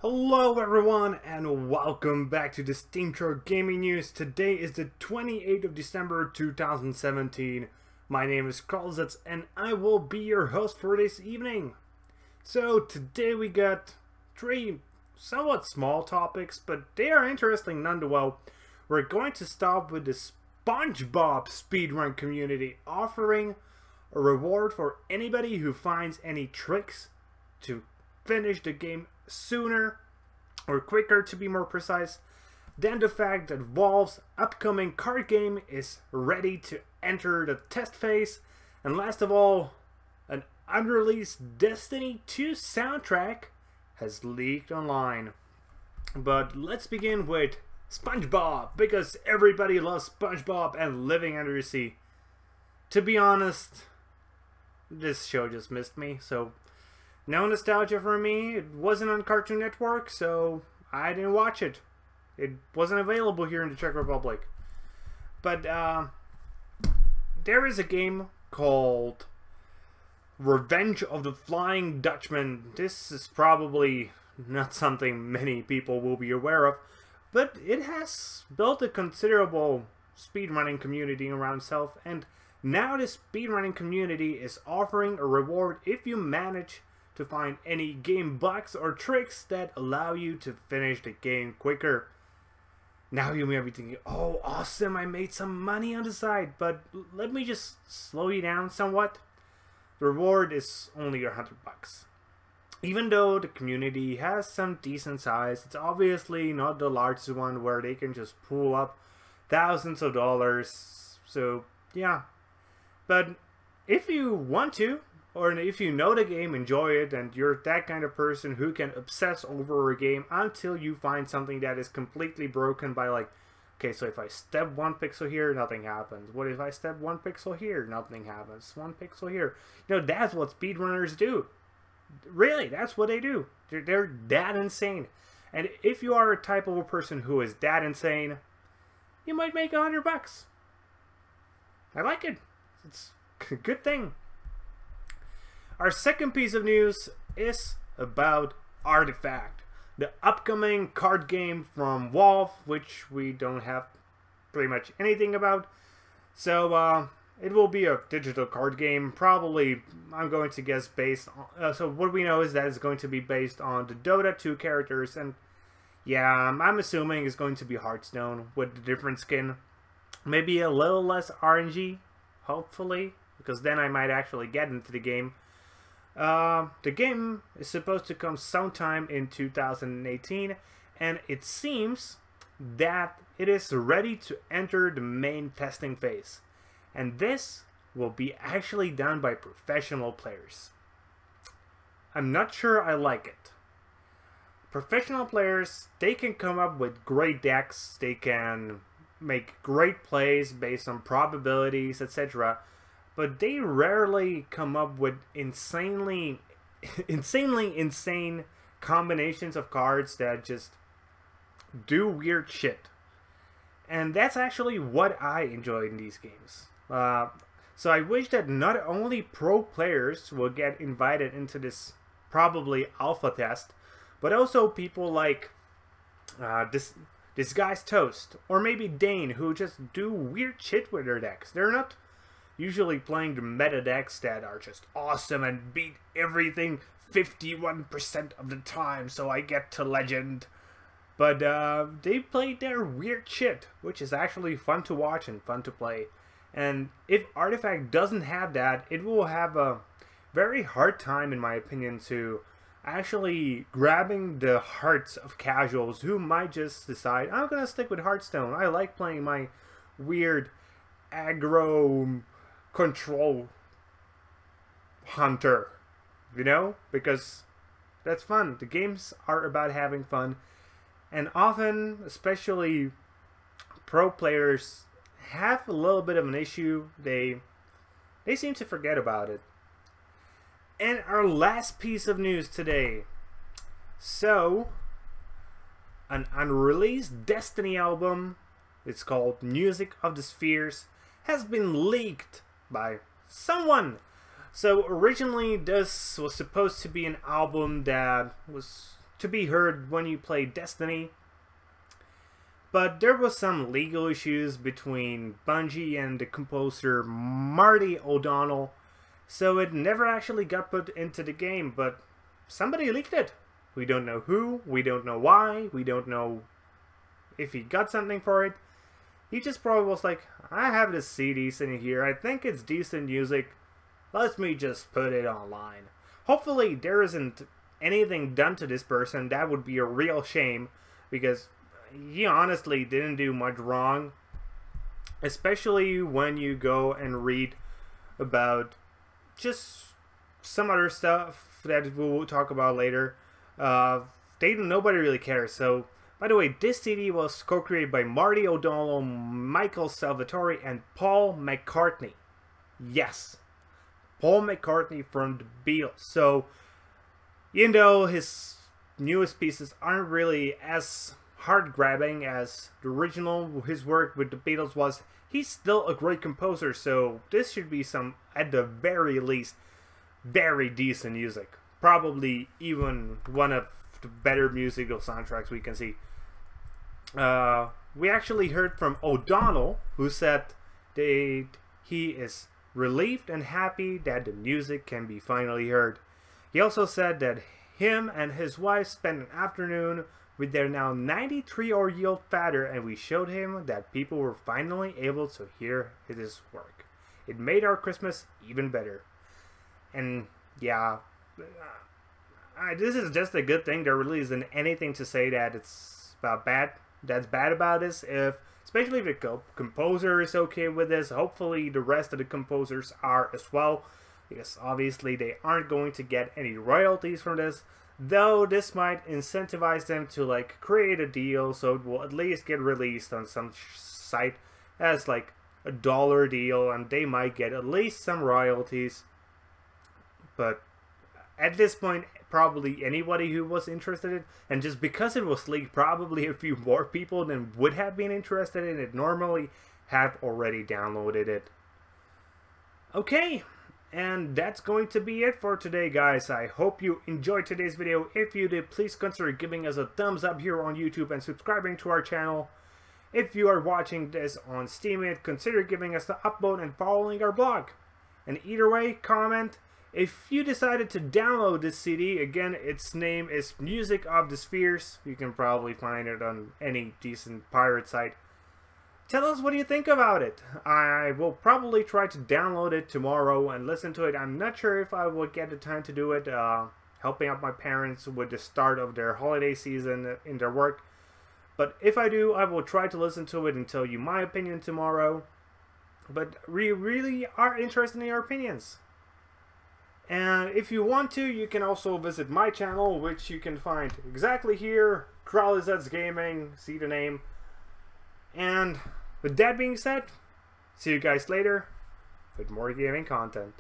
Hello everyone and welcome back to the SteemTrail Gaming News. Today is the 28th of December 2017. My name is Kralizec and I will be your host for this evening. So today we got three somewhat small topics, but they are interesting nonetheless. We're going to start with the SpongeBob speedrun community offering a reward for anybody who finds any tricks to finish the game sooner or quicker, to be more precise. Then the fact that Valve's upcoming card game is ready to enter the test phase, and last of all, an unreleased Destiny 2 soundtrack has leaked online. But let's begin with SpongeBob, because everybody loves SpongeBob and living under the sea. To be honest, this show just missed me, so no nostalgia for me. It wasn't on Cartoon Network, so I didn't watch it. It wasn't available here in the Czech Republic. But there is a game called Revenge of the Flying Dutchman. This is probably not something many people will be aware of, but it has built a considerable speedrunning community around itself, and now this speedrunning community is offering a reward if you manage to find any game bugs or tricks that allow you to finish the game quicker. Now you may be thinking, oh awesome, I made some money on the side, but let me just slow you down somewhat. The reward is only $100. Even though the community has some decent size, it's obviously not the largest one where they can just pull up thousands of dollars. So yeah, but if you want to, or if you know the game, enjoy it, and you're that kind of person who can obsess over a game until you find something that is completely broken by, like, okay, so if I step 1 pixel here, nothing happens. What if I step 1 pixel here? Nothing happens. 1 pixel here. You know, that's what speedrunners do. Really, that's what they do. They're that insane. And if you are a type of a person who is that insane, you might make $100. I like it. It's a good thing. Our second piece of news is about Artifact, the upcoming card game from Valve, which we don't have pretty much anything about. So it will be a digital card game, probably, I'm going to guess, based on... so what we know is that it's going to be based on the Dota 2 characters, and yeah, I'm assuming it's going to be Hearthstone with a different skin. Maybe a little less RNG, hopefully, because then I might actually get into the game. The game is supposed to come sometime in 2018, and it seems that it is ready to enter the main testing phase. And this will be actually done by professional players. I'm not sure I like it. Professional players, they can come up with great decks, they can make great plays based on probabilities, etc. But they rarely come up with insanely insane combinations of cards that just do weird shit. And that's actually what I enjoy in these games. So I wish that not only pro players will get invited into this probably alpha test, but also people like this guy's Toast, or maybe Dane, who just do weird shit with their decks. They're not usually playing the meta decks that are just awesome and beat everything 51% of the time, so I get to legend. But they play their weird shit, which is actually fun to watch and fun to play. And if Artifact doesn't have that, it will have a very hard time, in my opinion, to actually grabbing the hearts of casuals who might just decide, I'm gonna stick with Hearthstone. I like playing my weird aggro control hunter, you know, because that's fun. The games are about having fun, and often, especially pro players, have a little bit of an issue. They seem to forget about it. And our last piece of news today, so an unreleased Destiny album, it's called Music of the Spheres, has been leaked by someone. So originally this was supposed to be an album that was to be heard when you play Destiny. But there was some legal issues between Bungie and the composer Marty O'Donnell, so it never actually got put into the game, but somebody leaked it. We don't know who, we don't know why, we don't know if he got something for it. He just probably was like, I have this CD sitting here, I think it's decent music, let me just put it online. Hopefully there isn't anything done to this person. That would be a real shame, because he honestly didn't do much wrong, especially when you go and read about just some other stuff that we'll talk about later. Nobody really cares. So, by the way, this CD was co-created by Marty O'Donnell, Michael Salvatore, and Paul McCartney. Yes, Paul McCartney from the Beatles. So, even though his newest pieces aren't really as heart-grabbing as the original, his work with the Beatles was, he's still a great composer, so this should be some, at the very least, very decent music. Probably even one of the better musical soundtracks we can see. We actually heard from O'Donnell, who said he is relieved and happy that the music can be finally heard. He also said that him and his wife spent an afternoon with their now 93-year-old father, and we showed him that people were finally able to hear his work. It made our Christmas even better. And yeah, this is just a good thing. There really isn't anything to say that it's that's bad about this. Especially if the composer is okay with this. Hopefully the rest of the composers are as well, because obviously they aren't going to get any royalties from this. Though this might incentivize them to like create a deal so it will at least get released on some site as like a $1 deal, and they might get at least some royalties. But at this point, probably anybody who was interested in it, and just because it was leaked, probably a few more people than would have been interested in it normally have already downloaded it. Okay. And that's going to be it for today, guys. I hope you enjoyed today's video. If you did, please consider giving us a thumbs up here on YouTube and subscribing to our channel. If you are watching this on Steam, consider giving us the upvote and following our blog. And either way, comment. If you decided to download this CD, again, its name is Music of the Spheres. You can probably find it on any decent pirate site. Tell us what you think about it. I will probably try to download it tomorrow and listen to it. I'm not sure if I will get the time to do it. Helping out my parents with the start of their holiday season in their work. But if I do, I will try to listen to it and tell you my opinion tomorrow. But we really are interested in your opinions. And if you want to, you can also visit my channel, which you can find exactly here. Kralizec Gaming, see the name. And with that being said, see you guys later with more gaming content.